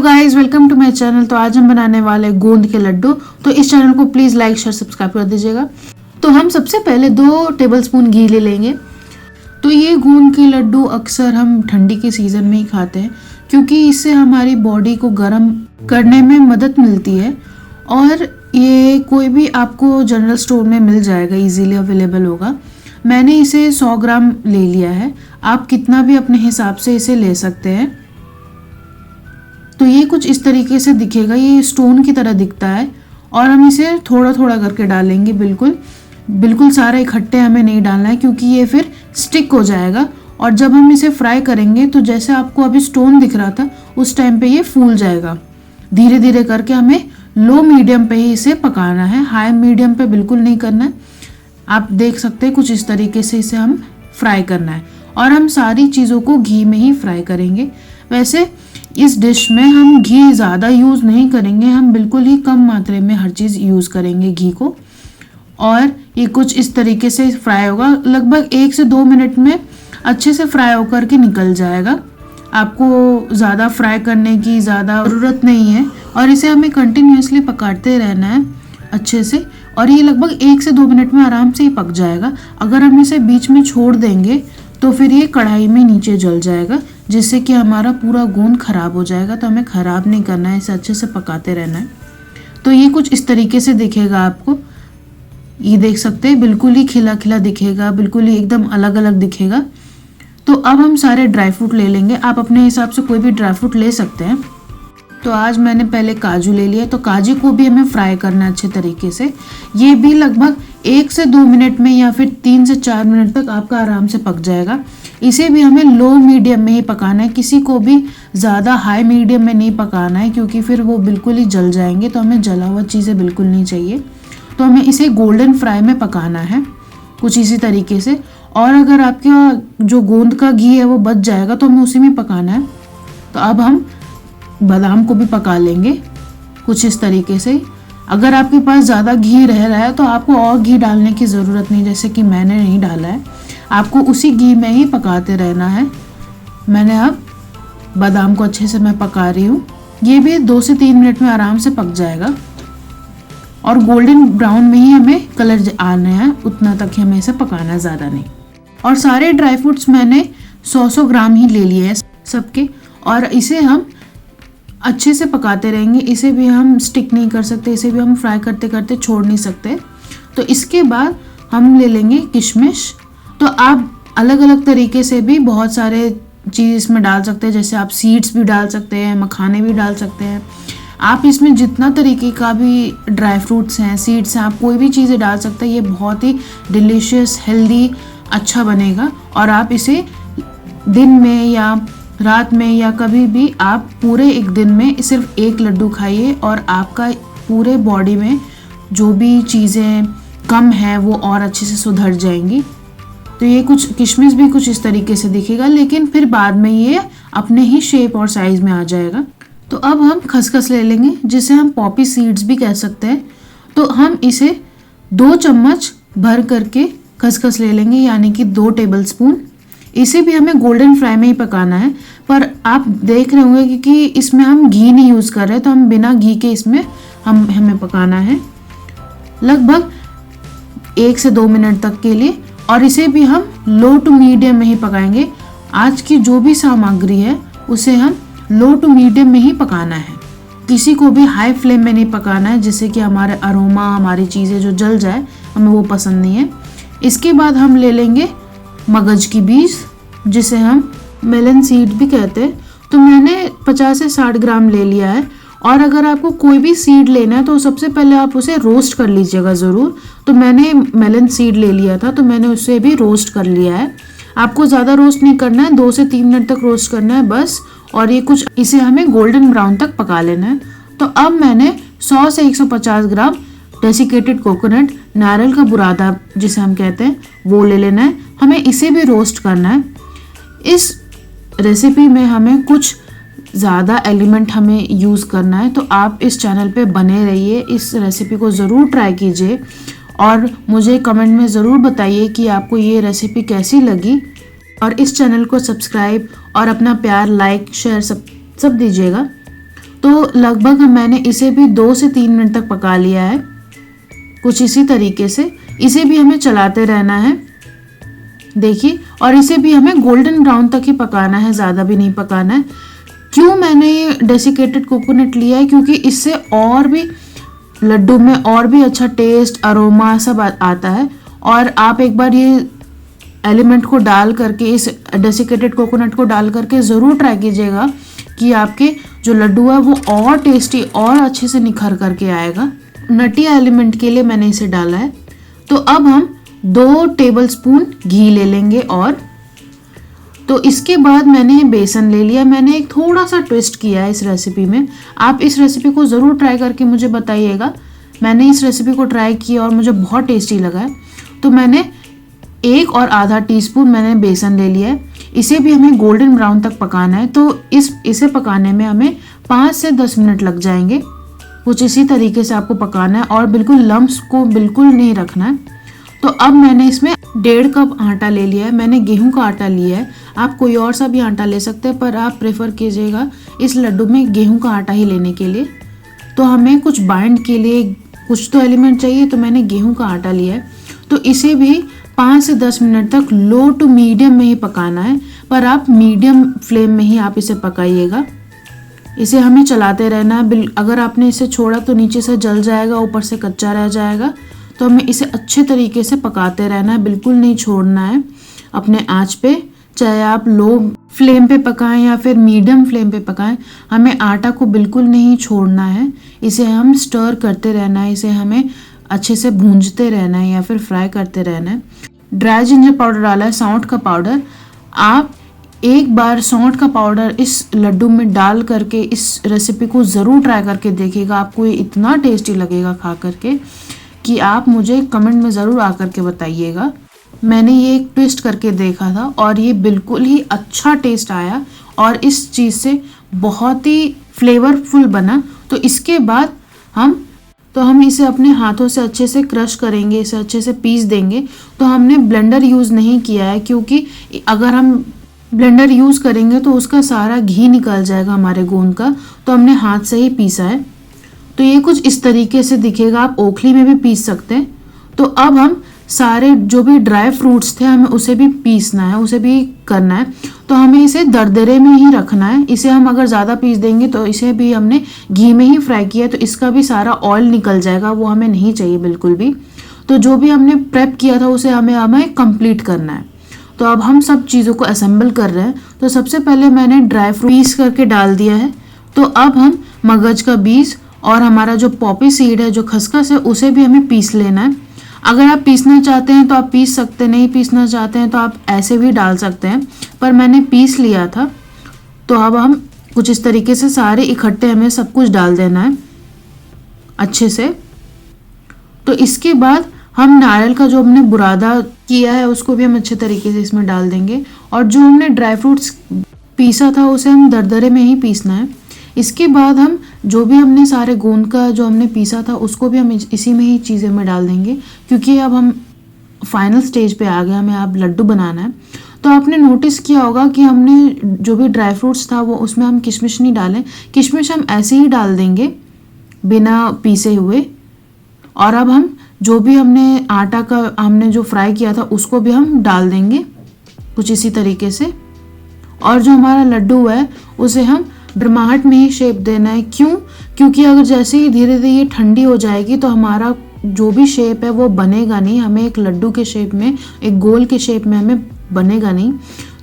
Guys, welcome to my channel. तो आज हम बनाने वाले गोंद के लड्डू। तो इस चैनल को प्लीज़ लाइक शेयर सब्सक्राइब कर दीजिएगा। तो हम सबसे पहले 2 टेबलस्पून घी ले लेंगे। तो ये गोंद के लड्डू अक्सर हम ठंडी के सीज़न में ही खाते हैं क्योंकि इससे हमारी बॉडी को गर्म करने में मदद मिलती है और ये कोई भी आपको जनरल स्टोर में मिल जाएगा, इजीली अवेलेबल होगा। मैंने इसे 100 ग्राम ले लिया है। आप कितना भी अपने हिसाब से इसे ले सकते हैं। तो ये कुछ इस तरीके से दिखेगा, ये स्टोन की तरह दिखता है और हम इसे थोड़ा थोड़ा करके डालेंगे। बिल्कुल सारा इकट्ठे हमें नहीं डालना है क्योंकि ये फिर स्टिक हो जाएगा और जब हम इसे फ्राई करेंगे तो जैसे आपको अभी स्टोन दिख रहा था उस टाइम पे ये फूल जाएगा। धीरे धीरे करके हमें लो मीडियम पे ही इसे पकाना है, हाई मीडियम पे बिल्कुल नहीं करना है। आप देख सकते हैं कुछ इस तरीके से इसे हम फ्राई करना है और हम सारी चीज़ों को घी में ही फ्राई करेंगे। वैसे इस डिश में हम घी ज़्यादा यूज़ नहीं करेंगे, हम बिल्कुल ही कम मात्रा में हर चीज़ यूज़ करेंगे घी को। और ये कुछ इस तरीके से फ्राई होगा, लगभग 1 से 2 मिनट में अच्छे से फ्राई होकर के निकल जाएगा। आपको ज़्यादा फ्राई करने की ज़्यादा ज़रूरत नहीं है और इसे हमें कंटिन्यूसली पकाते रहना है अच्छे से और ये लगभग 1 से 2 मिनट में आराम से ही पक जाएगा। अगर हम इसे बीच में छोड़ देंगे तो फिर ये कढ़ाई में नीचे जल जाएगा जिससे कि हमारा पूरा गोंद खराब हो जाएगा। तो हमें ख़राब नहीं करना है, इसे अच्छे से पकाते रहना है। तो ये कुछ इस तरीके से दिखेगा आपको, ये देख सकते हैं बिल्कुल ही खिला खिला दिखेगा, बिल्कुल ही एकदम अलग अलग दिखेगा। तो अब हम सारे ड्राई फ्रूट ले लेंगे, आप अपने हिसाब से कोई भी ड्राई फ्रूट ले सकते हैं। तो आज मैंने पहले काजू ले लिया, तो काजू को भी हमें फ्राई करना है अच्छे तरीके से। ये भी लगभग 1 से 2 मिनट में या फिर 3 से 4 मिनट तक आपका आराम से पक जाएगा। इसे भी हमें लो मीडियम में ही पकाना है, किसी को भी ज़्यादा हाई मीडियम में नहीं पकाना है क्योंकि फिर वो बिल्कुल ही जल जाएंगे। तो हमें जला हुआ चीज़ें बिल्कुल नहीं चाहिए। तो हमें इसे गोल्डन फ्राई में पकाना है कुछ इसी तरीके से। और अगर आपका जो गोंद का घी है वो बच जाएगा तो हमें उसी में पकाना है। तो अब हम बादाम को भी पका लेंगे कुछ इस तरीके से। अगर आपके पास ज़्यादा घी रह रहा है तो आपको और घी डालने की ज़रूरत नहीं, जैसे कि मैंने नहीं डाला है। आपको उसी घी में ही पकाते रहना है। मैंने अब बादाम को अच्छे से मैं पका रही हूँ, ये भी 2 से 3 मिनट में आराम से पक जाएगा और गोल्डन ब्राउन में ही हमें कलर आना है, उतना तक ही हमें इसे पकाना है, ज़्यादा नहीं। और सारे ड्राई फ्रूट्स मैंने 100 ग्राम ही ले लिए हैं सबके और इसे हम अच्छे से पकाते रहेंगे। इसे भी हम स्टिक नहीं कर सकते, इसे भी हम फ्राई करते करते छोड़ नहीं सकते। तो इसके बाद हम ले लेंगे किशमिश। तो आप अलग अलग तरीके से भी बहुत सारे चीज़ इसमें डाल सकते हैं, जैसे आप सीड्स भी डाल सकते हैं, मखाने भी डाल सकते हैं। आप इसमें जितना तरीके का भी ड्राई फ्रूट्स हैं, सीड्स हैं, आप कोई भी चीज़ें डाल सकते हैं। ये बहुत ही डिलीशियस, हेल्दी, अच्छा बनेगा। और आप इसे दिन में या रात में या कभी भी आप पूरे एक दिन में सिर्फ 1 लड्डू खाइए और आपका पूरे बॉडी में जो भी चीज़ें कम है वो और अच्छे से सुधर जाएंगी। तो ये कुछ किशमिश भी कुछ इस तरीके से दिखेगा, लेकिन फिर बाद में ये अपने ही शेप और साइज़ में आ जाएगा। तो अब हम खसखस ले लेंगे, जिसे हम पॉपी सीड्स भी कह सकते हैं। तो हम इसे 2 चम्मच भर करके खसखस ले लेंगे, यानी कि 2 टेबलस्पून। इसे भी हमें गोल्डन फ्राई में ही pकाना है, पर आप देख रहे होंगे कि इसमें हम घी नहीं यूज़ कर रहे, तो हम बिना घी के इसमें हमें पकाना है लगभग 1 से 2 मिनट तक के लिए। और इसे भी हम लो टू मीडियम में ही पकाएंगे। आज की जो भी सामग्री है उसे हम लो टू मीडियम में ही पकाना है, किसी को भी हाई फ्लेम में नहीं पकाना है, जिससे कि हमारे अरोमा, हमारी चीज़ें जो जल जाए, हमें वो पसंद नहीं है। इसके बाद हम ले लेंगे मगज की बीज, जिसे हम मेलन सीड भी कहते हैं। तो मैंने 50 से 60 ग्राम ले लिया है। और अगर आपको कोई भी सीड लेना है तो सबसे पहले आप उसे रोस्ट कर लीजिएगा ज़रूर। तो मैंने मेलन सीड ले लिया था, तो मैंने उसे भी रोस्ट कर लिया है। आपको ज़्यादा रोस्ट नहीं करना है, 2 से 3 मिनट तक रोस्ट करना है बस। और ये कुछ इसे हमें गोल्डन ब्राउन तक पका लेना है। तो अब मैंने 100 से 150 ग्राम डेसिकेटेड कोकोनट, नारियल का बुरादा जिसे हम कहते हैं, वो ले लेना है। हमें इसे भी रोस्ट करना है। इस रेसिपी में हमें कुछ ज़्यादा एलिमेंट हमें यूज़ करना है, तो आप इस चैनल पे बने रहिए, इस रेसिपी को ज़रूर ट्राई कीजिए और मुझे कमेंट में ज़रूर बताइए कि आपको ये रेसिपी कैसी लगी। और इस चैनल को सब्सक्राइब और अपना प्यार, लाइक, शेयर सब दीजिएगा। तो लगभग मैंने इसे भी 2 से 3 मिनट तक पका लिया है। कुछ इसी तरीके से इसे भी हमें चलाते रहना है, देखिए। और इसे भी हमें गोल्डन ब्राउन तक ही पकाना है, ज़्यादा भी नहीं पकाना है। क्यों मैंने ये डेसिकेटेड कोकोनट लिया है, क्योंकि इससे और भी लड्डू में और भी अच्छा टेस्ट, अरोमा सब आता है। और आप एक बार ये एलिमेंट को डाल करके, इस डेसिकेटेड कोकोनट को डाल करके ज़रूर ट्राई कीजिएगा कि आपके जो लड्डू है वो और टेस्टी और अच्छे से निखर करके आएगा। नटी एलिमेंट के लिए मैंने इसे डाला है। तो अब हम 2 टेबलस्पून घी ले लेंगे। और तो इसके बाद मैंने बेसन ले लिया। मैंने एक थोड़ा सा ट्विस्ट किया है इस रेसिपी में। आप इस रेसिपी को ज़रूर ट्राई करके मुझे बताइएगा। मैंने इस रेसिपी को ट्राई किया और मुझे बहुत टेस्टी लगा है। तो मैंने 1 और आधा टीस्पून मैंने बेसन ले लिया है। इसे भी हमें गोल्डन ब्राउन तक पकाना है। तो इसे पकाने में हमें 5 से 10 मिनट लग जाएंगे। कुछ इसी तरीके से आपको पकाना है और बिल्कुल लम्स को बिल्कुल नहीं रखना है। तो अब मैंने इसमें 1.5 कप आटा ले लिया है। मैंने गेहूं का आटा लिया है। आप कोई और सा भी आटा ले सकते हैं, पर आप प्रेफर कीजिएगा इस लड्डू में गेहूं का आटा ही लेने के लिए। तो हमें कुछ बाइंड के लिए कुछ तो एलिमेंट चाहिए, तो मैंने गेहूं का आटा लिया है। तो इसे भी 5 से 10 मिनट तक लो टू मीडियम में ही पकाना है, पर आप मीडियम फ्लेम में ही आप इसे पकाइएगा। इसे हमें चलाते रहना है। अगर आपने इसे छोड़ा तो नीचे से जल जाएगा, ऊपर से कच्चा रह जाएगा। तो हमें इसे अच्छे तरीके से पकाते रहना है, बिल्कुल नहीं छोड़ना है अपने आंच पे। चाहे आप लो फ्लेम पे पकाएं या फिर मीडियम फ्लेम पे पकाएं, हमें आटा को बिल्कुल नहीं छोड़ना है। इसे हम स्टर करते रहना है, इसे हमें अच्छे से भूंजते रहना है या फिर फ्राई करते रहना है। ड्राई जिंजर पाउडर डाला है, सौंठ का पाउडर। आप एक बार सौंठ का पाउडर इस लड्डू में डाल करके इस रेसिपी को ज़रूर ट्राई करके देखिएगा। आपको ये इतना टेस्टी लगेगा खा करके कि आप मुझे कमेंट में ज़रूर आकर के बताइएगा। मैंने ये एक ट्विस्ट करके देखा था और ये बिल्कुल ही अच्छा टेस्ट आया और इस चीज़ से बहुत ही फ्लेवरफुल बना। तो इसके बाद हम इसे अपने हाथों से अच्छे से क्रश करेंगे, इसे अच्छे से पीस देंगे। तो हमने ब्लेंडर यूज़ नहीं किया है, क्योंकि अगर हम ब्लेंडर यूज़ करेंगे तो उसका सारा घी निकल जाएगा हमारे गोंद का। तो हमने हाथ से ही पीसा है। तो ये कुछ इस तरीके से दिखेगा। आप ओखली में भी पीस सकते हैं। तो अब हम सारे जो भी ड्राई फ्रूट्स थे हमें उसे भी पीसना है, उसे भी करना है। तो हमें इसे दरदरे में ही रखना है। इसे हम अगर ज़्यादा पीस देंगे तो इसे भी हमने घी में ही फ्राई किया है, तो इसका भी सारा ऑयल निकल जाएगा, वो हमें नहीं चाहिए बिल्कुल भी। तो जो भी हमने प्रेप किया था उसे हमें कंप्लीट करना है। तो अब हम सब चीज़ों को असेंबल कर रहे हैं। तो सबसे पहले मैंने ड्राई फ्रूट पीस करके डाल दिया है। तो अब हम मगज का बीज और हमारा जो पॉपी सीड है, जो खसखस है, उसे भी हमें पीस लेना है। अगर आप पीसना चाहते हैं तो आप पीस सकते हैं, नहीं पीसना चाहते हैं तो आप ऐसे भी डाल सकते हैं, पर मैंने पीस लिया था। तो अब हम कुछ इस तरीके से सारे इकट्ठे हमें सब कुछ डाल देना है अच्छे से। तो इसके बाद हम नारियल का जो हमने बुरादा किया है उसको भी हम अच्छे तरीके से इसमें डाल देंगे। और जो हमने ड्राई फ्रूट्स पीसा था उसे हम दरदरे में ही पीसना है। इसके बाद हम जो भी हमने सारे गोंद का जो हमने पीसा था उसको भी हम इसी में ही चीज़ें में डाल देंगे, क्योंकि अब हम फाइनल स्टेज पे आ गए, हमें अब लड्डू बनाना है। तो आपने नोटिस किया होगा कि हमने जो भी ड्राई फ्रूट्स था वो उसमें हम किशमिश नहीं डालें। किशमिश हम ऐसे ही डाल देंगे बिना पीसे हुए। और अब हम जो भी हमने आटा का हमने जो फ्राई किया था उसको भी हम डाल देंगे कुछ इसी तरीके से। और जो हमारा लड्डू है उसे हम ब्रह्माहट में ही शेप देना है। क्यों? क्योंकि अगर जैसे ही धीरे धीरे ये ठंडी हो जाएगी तो हमारा जो भी शेप है वो बनेगा नहीं, हमें एक लड्डू के शेप में, एक गोल के शेप में हमें बनेगा नहीं।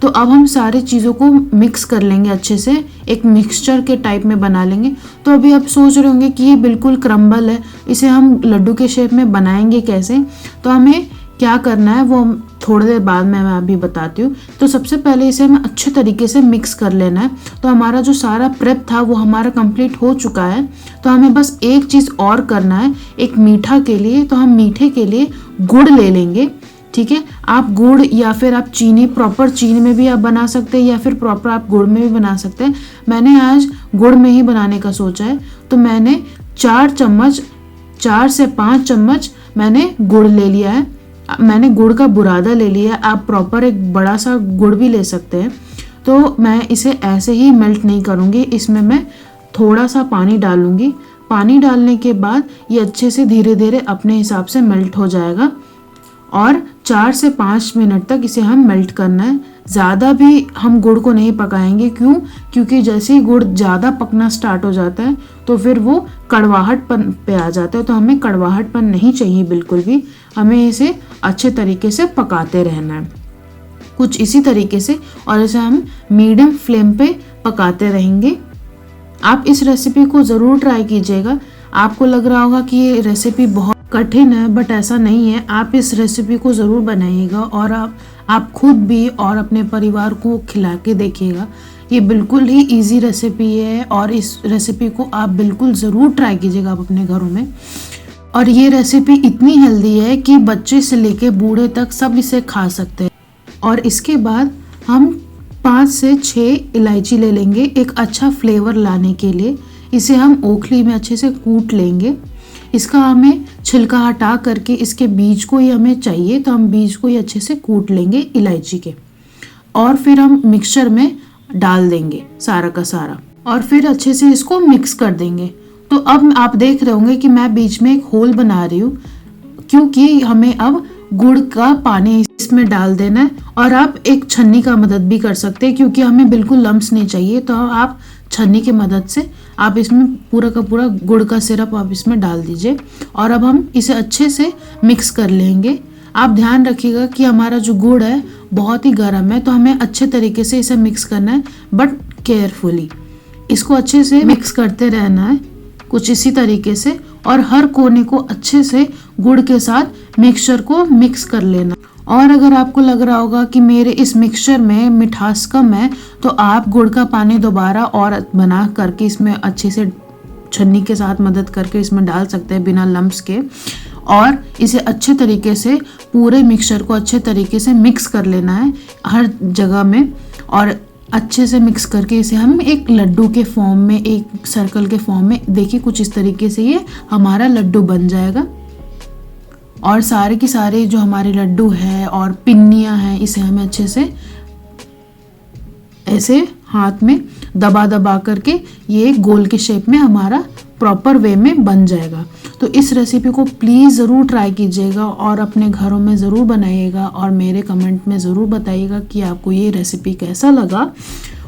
तो अब हम सारी चीज़ों को मिक्स कर लेंगे अच्छे से, एक मिक्सचर के टाइप में बना लेंगे। तो अभी आप सोच रहे होंगे कि ये बिल्कुल क्रम्बल है, इसे हम लड्डू के शेप में बनाएंगे कैसे। तो हमें क्या करना है वो हम थोड़ी देर बाद में मैं अभी बताती हूँ। तो सबसे पहले इसे हमें अच्छे तरीके से मिक्स कर लेना है। तो हमारा जो सारा प्रेप था वो हमारा कंप्लीट हो चुका है। तो हमें बस एक चीज़ और करना है, एक मीठा के लिए। तो हम मीठे के लिए गुड़ ले लेंगे, ठीक है। आप गुड़ या फिर आप चीनी, प्रॉपर चीनी में भी आप बना सकते हैं या फिर प्रॉपर आप गुड़ में भी बना सकते हैं। मैंने आज गुड़ में ही बनाने का सोचा है। तो मैंने 4 से 5 चम्मच मैंने गुड़ ले लिया है। मैंने गुड़ का बुरादा ले लिया है। आप प्रॉपर एक बड़ा सा गुड़ भी ले सकते हैं। तो मैं इसे ऐसे ही मेल्ट नहीं करूँगी, इसमें मैं थोड़ा सा पानी डालूंगी। पानी डालने के बाद ये अच्छे से धीरे धीरे अपने हिसाब से मेल्ट हो जाएगा और 4 से 5 मिनट तक इसे हम मेल्ट करना है। ज़्यादा भी हम गुड़ को नहीं पकाएंगे, क्योंकि जैसे ही गुड़ ज़्यादा पकना स्टार्ट हो जाता है तो फिर वो कड़वाहटपन पे आ जाता है। तो हमें कड़वाहटपन नहीं चाहिए बिल्कुल भी, हमें इसे अच्छे तरीके से पकाते रहना है कुछ इसी तरीके से, और इसे हम मीडियम फ्लेम पे पकाते रहेंगे। आप इस रेसिपी को ज़रूर ट्राई कीजिएगा। आपको लग रहा होगा कि ये रेसिपी बहुत कठिन है, बट ऐसा नहीं है। आप इस रेसिपी को ज़रूर बनाइएगा और आप खुद भी और अपने परिवार को खिला के देखिएगा। ये बिल्कुल ही इजी रेसिपी है और इस रेसिपी को आप बिल्कुल ज़रूर ट्राई कीजिएगा आप अपने घरों में। और ये रेसिपी इतनी हेल्दी है कि बच्चे से लेके बूढ़े तक सब इसे खा सकते हैं। और इसके बाद हम 5 से 6 इलायची ले लेंगे एक अच्छा फ्लेवर लाने के लिए। इसे हम ओखली में अच्छे से कूट लेंगे। इसका हमें छिलका हटा करके इसके बीज को ही हमें चाहिए, तो हम बीज को ही अच्छे से कूट लेंगे इलायची के, और फिर हम मिक्सचर में डाल देंगे सारा का सारा, और फिर अच्छे से इसको मिक्स कर देंगे। तो अब आप देख रहे होंगे कि मैं बीच में एक होल बना रही हूँ, क्योंकि हमें अब गुड़ का पानी इसमें डाल देना है। और आप एक छन्नी का मदद भी कर सकते हैं, क्योंकि हमें बिल्कुल लम्स नहीं चाहिए, तो आप छन्नी की मदद से आप इसमें पूरा का पूरा गुड़ का सिरप आप इसमें डाल दीजिए। और अब हम इसे अच्छे से मिक्स कर लेंगे। आप ध्यान रखिएगा कि हमारा जो गुड़ है बहुत ही गर्म है, तो हमें अच्छे तरीके से इसे मिक्स करना है, बट केयरफुली इसको अच्छे से मिक्स करते रहना है कुछ इसी तरीके से, और हर कोने को अच्छे से गुड़ के साथ मिक्सचर को मिक्स कर लेना। और अगर आपको लग रहा होगा कि मेरे इस मिक्सचर में मिठास कम है, तो आप गुड़ का पानी दोबारा और बना करके इसमें अच्छे से छन्नी के साथ मदद करके इसमें डाल सकते हैं बिना लम्स के, और इसे अच्छे तरीके से पूरे मिक्सचर को अच्छे तरीके से मिक्स कर लेना है हर जगह में। और अच्छे से मिक्स करके इसे हम एक लड्डू के फॉर्म में, एक सर्कल के फॉर्म में, देखिए कुछ इस तरीके से ये हमारा लड्डू बन जाएगा। और सारे की सारे जो हमारे लड्डू है और पिन्नियाँ हैं, इसे हमें अच्छे से ऐसे हाथ में दबा दबा करके ये गोल के शेप में हमारा प्रॉपर वे में बन जाएगा। तो इस रेसिपी को प्लीज़ ज़रूर ट्राई कीजिएगा और अपने घरों में ज़रूर बनाइएगा, और मेरे कमेंट में ज़रूर बताइएगा कि आपको ये रेसिपी कैसा लगा।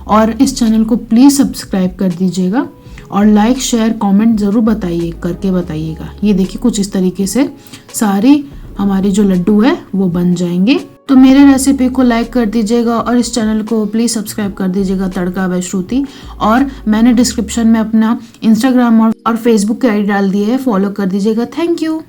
और इस चैनल को प्लीज़ सब्सक्राइब कर दीजिएगा और लाइक शेयर कमेंट ज़रूर बताइएगा। ये देखिए कुछ इस तरीके से सारी हमारी जो लड्डू है वो बन जाएंगे। तो मेरे रेसिपी को लाइक कर दीजिएगा और इस चैनल को प्लीज़ सब्सक्राइब कर दीजिएगा, तड़का बाय श्रुति। और मैंने डिस्क्रिप्शन में अपना इंस्टाग्राम और फेसबुक की आईडी डाल दी है, फॉलो कर दीजिएगा। Thank you.